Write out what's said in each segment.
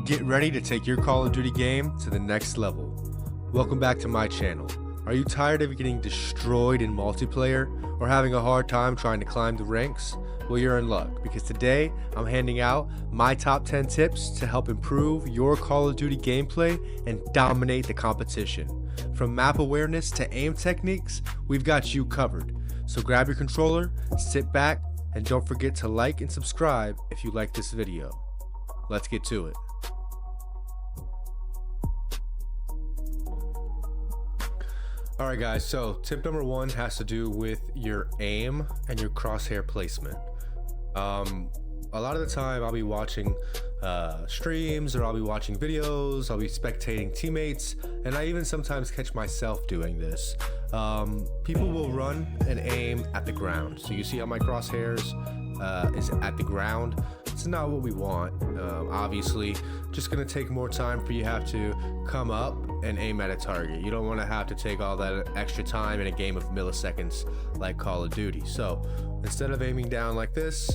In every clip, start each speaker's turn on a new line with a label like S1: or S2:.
S1: Get ready to take your Call of Duty game to the next level. Welcome back to my channel. Are you tired of getting destroyed in multiplayer or having a hard time trying to climb the ranks? Well, you're in luck, because today I'm handing out my top 10 tips to help improve your Call of Duty gameplay and dominate the competition. From map awareness to aim techniques, we've got you covered. So grab your controller, sit back, and don't forget to like and subscribe if you like this video. Let's get to it. Alright guys, so tip number one has to do with your aim and your crosshair placement. A lot of the time I'll be watching streams, or I'll be watching videos, I'll be spectating teammates, and I even sometimes catch myself doing this. People will run and aim at the ground. So you see how my crosshairs is at the ground. It's not what we want. Obviously, just gonna take more time for you have to come up and aim at a target. You don't want to have to take all that extra time in a game of milliseconds like Call of Duty. So instead of aiming down like this,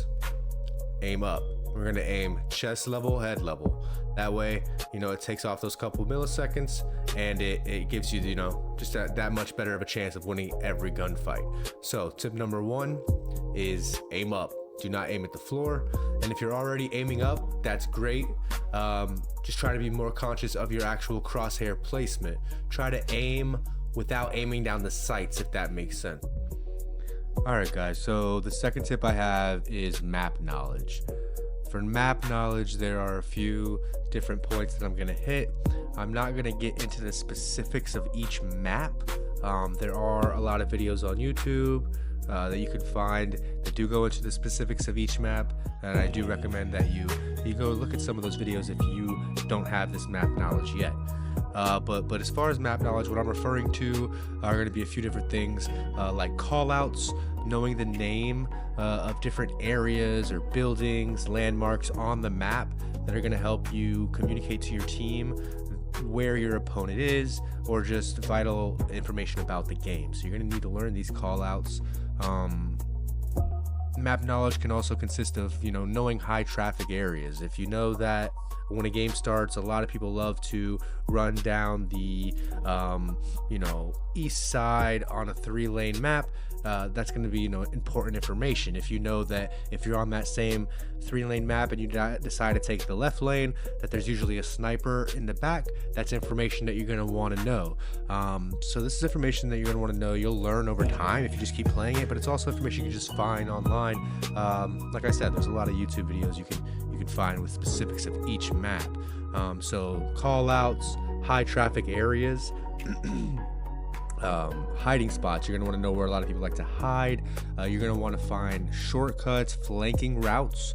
S1: aim up. We're gonna aim chest level, head level. That way, it takes off those couple milliseconds, and it gives you, just that much better of a chance of winning every gunfight. So tip number one is aim up. Do not aim at the floor. And if you're already aiming up, that's great. Just try to be more conscious of your actual crosshair placement. Try to aim without aiming down the sights, if that makes sense. Alright guys, so the second tip I have is map knowledge. For map knowledge, there are a few different points that I'm going to hit. I'm not going to get into the specifics of each map. There are a lot of videos on YouTube that you could find that do go into the specifics of each map, and I do recommend that you go look at some of those videos if you don't have this map knowledge yet. But as far as map knowledge, what I'm referring to are going to be a few different things, like callouts, knowing the name of different areas or buildings, landmarks on the map that are going to help you communicate to your team where your opponent is, or just vital information about the game. So you're going to need to learn these callouts. Map knowledge can also consist of, knowing high traffic areas. If you know that when a game starts, a lot of people love to run down the, east side on a 3-lane map, that's going to be, important information. If you know that if you're on that same 3-lane map and you decide to take the left lane, that there's usually a sniper in the back, that's information that you're going to want to know. So this is information that you're going to want to know. You'll learn over time if you just keep playing it, but it's also information you can just find online. Like I said, there's a lot of YouTube videos you can find with specifics of each map. So call outs, high traffic areas, hiding spots. You're going to want to know where a lot of people like to hide. You're going to want to find shortcuts, flanking routes,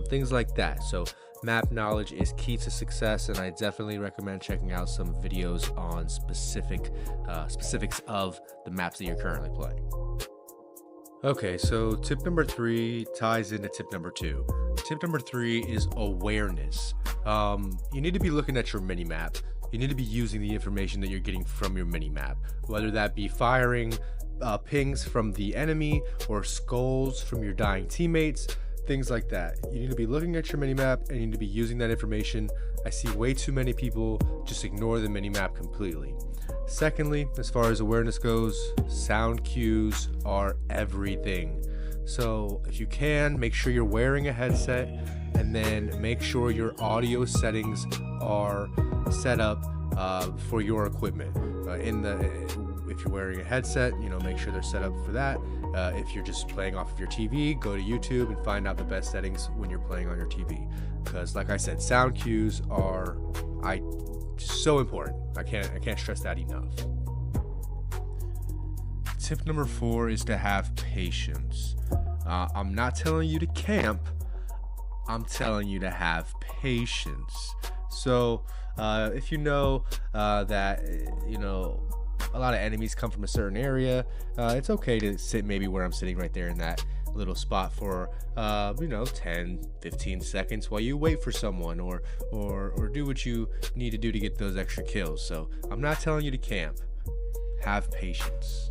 S1: things like that. So map knowledge is key to success, and I definitely recommend checking out some videos on specifics of the maps that you're currently playing. Okay, so tip number 3 ties into tip number 2. Tip number 3 is awareness. You need to be looking at your mini-map. You need to be using the information that you're getting from your mini-map, whether that be firing pings from the enemy or skulls from your dying teammates, things like that. You need to be looking at your mini-map, and you need to be using that information. I see way too many people just ignore the mini-map completely. Secondly, as far as awareness goes, sound cues are everything. So if you can, make sure you're wearing a headset, and then make sure your audio settings are set up for your equipment. If you're wearing a headset, make sure they're set up for that. If you're just playing off of your TV, go to YouTube and find out the best settings when you're playing on your TV. Because like I said, sound cues are so important. I can't stress that enough. Tip number 4 is to have patience. I'm not telling you to camp. I'm telling you to have patience. So if you know that a lot of enemies come from a certain area, it's okay to sit maybe where I'm sitting right there in that little spot for 10-15 seconds while you wait for someone, or do what you need to do to get those extra kills. So I'm not telling you to camp. Have patience.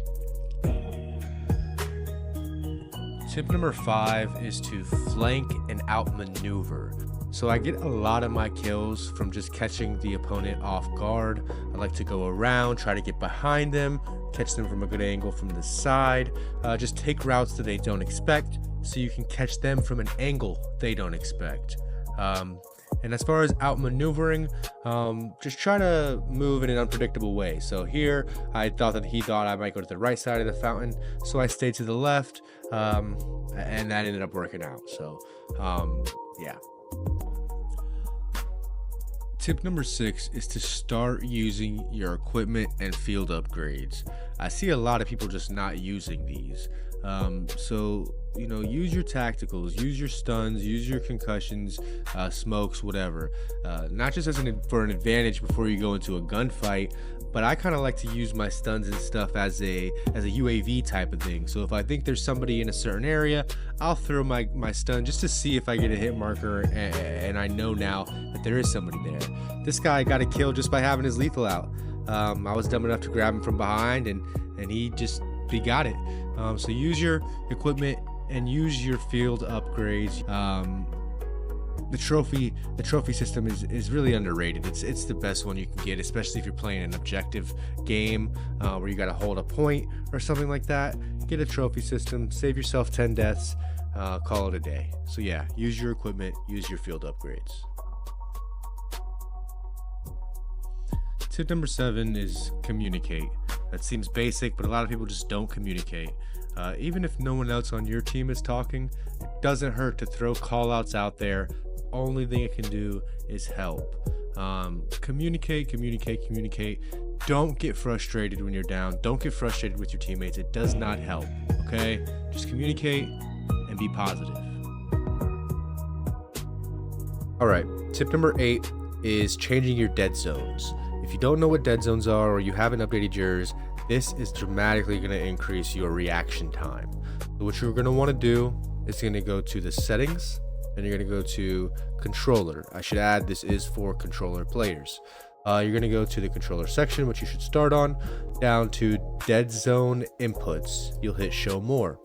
S1: Tip number 5 is to flank and outmaneuver. So I get a lot of my kills from just catching the opponent off guard. I like to go around, try to get behind them, catch them from a good angle from the side, just take routes that they don't expect so you can catch them from an angle they don't expect. And as far as outmaneuvering, just try to move in an unpredictable way. So here, I thought that he thought I might go to the right side of the fountain, so I stayed to the left, and that ended up working out. So, yeah. Tip number 6 is to start using your equipment and field upgrades. I see a lot of people just not using these. So, you know, use your tacticals, use your stuns, use your concussions, smokes, whatever. Not just for an advantage before you go into a gunfight, but I kind of like to use my stuns and stuff as a UAV type of thing. So if I think there's somebody in a certain area, I'll throw my stun just to see if I get a hit marker, and I know now that there is somebody there. This guy got a kill just by having his lethal out. I was dumb enough to grab him from behind, and he got it. So use your equipment and use your field upgrades. The trophy system is really underrated. It's the best one you can get, especially if you're playing an objective game where you got to hold a point or something like that. Get a trophy system, save yourself 10 deaths, call it a day. So yeah, use your equipment, use your field upgrades. Tip number 7 is communicate. That seems basic, but a lot of people just don't communicate. Even if no one else on your team is talking, it doesn't hurt to throw call outs out there. Only thing it can do is help. Communicate. Don't get frustrated when you're down. Don't get frustrated with your teammates. It does not help. Okay? Just communicate and be positive. All right. Tip number 8 is changing your dead zones. If you don't know what dead zones are, or you haven't updated yours, this is dramatically going to increase your reaction time. So what you're going to want to do is going to go to the settings, and you're going to go to controller. I should add, this is for controller players. You're going to go to the controller section, which you should start on, down to dead zone inputs. You'll hit show more.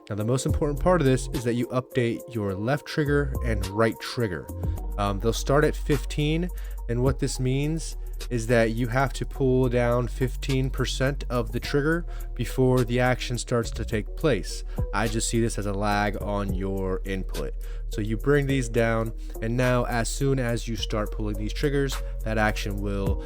S1: Now, the most important part of this is that you update your left trigger and right trigger. They'll start at 15, and what this means is that you have to pull down 15% of the trigger before the action starts to take place. I just see this as a lag on your input. So you bring these down, and now as soon as you start pulling these triggers, that action will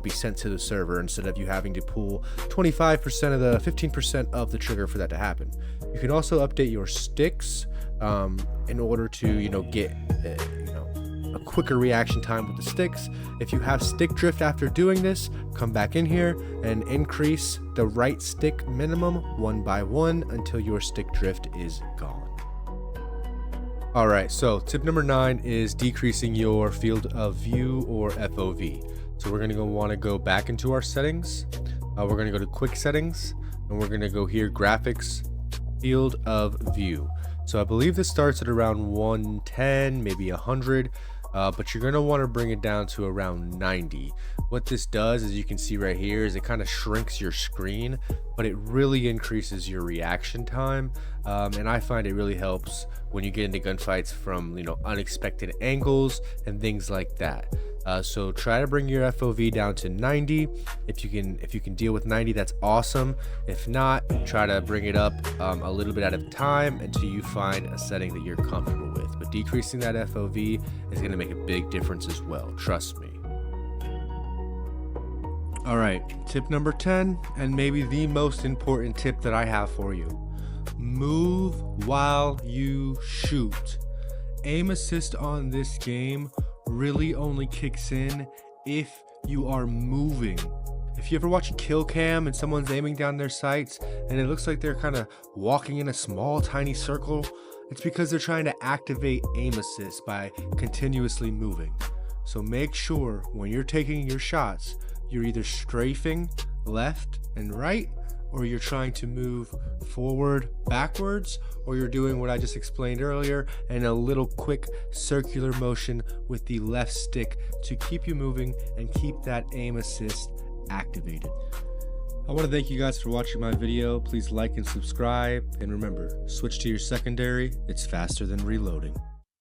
S1: be sent to the server instead of you having to pull 25% of the 15% of the trigger for that to happen. You can also update your sticks in order to get a quicker reaction time with the sticks. If you have stick drift after doing this, come back in here and increase the right stick minimum 1 by 1 until your stick drift is gone. All right, so tip number 9 is decreasing your field of view, or FOV. So we're gonna want to go back into our settings. We're gonna go to quick settings, and we're gonna go here, graphics, field of view. So I believe this starts at around 110, maybe 100. But you're going to want to bring it down to around 90. What this does, as you can see right here, is it kind of shrinks your screen, but it really increases your reaction time. And I find it really helps when you get into gunfights from unexpected angles and things like that. So try to bring your FOV down to 90. If you can deal with 90, that's awesome. If not, try to bring it up a little bit at a time until you find a setting that you're comfortable with. But decreasing that FOV is going to make a big difference as well. Trust me. All right, tip number 10, and maybe the most important tip that I have for you. Move while you shoot. Aim assist on this game really only kicks in if you are moving. If you ever watch a kill cam and someone's aiming down their sights and it looks like they're kind of walking in a small tiny circle, it's because they're trying to activate aim assist by continuously moving. So make sure when you're taking your shots, you're either strafing left and right, or you're trying to move forward, backwards, or you're doing what I just explained earlier, and a little quick circular motion with the left stick to keep you moving and keep that aim assist activated. I want to thank you guys for watching my video. Please like and subscribe, and remember, switch to your secondary. It's faster than reloading.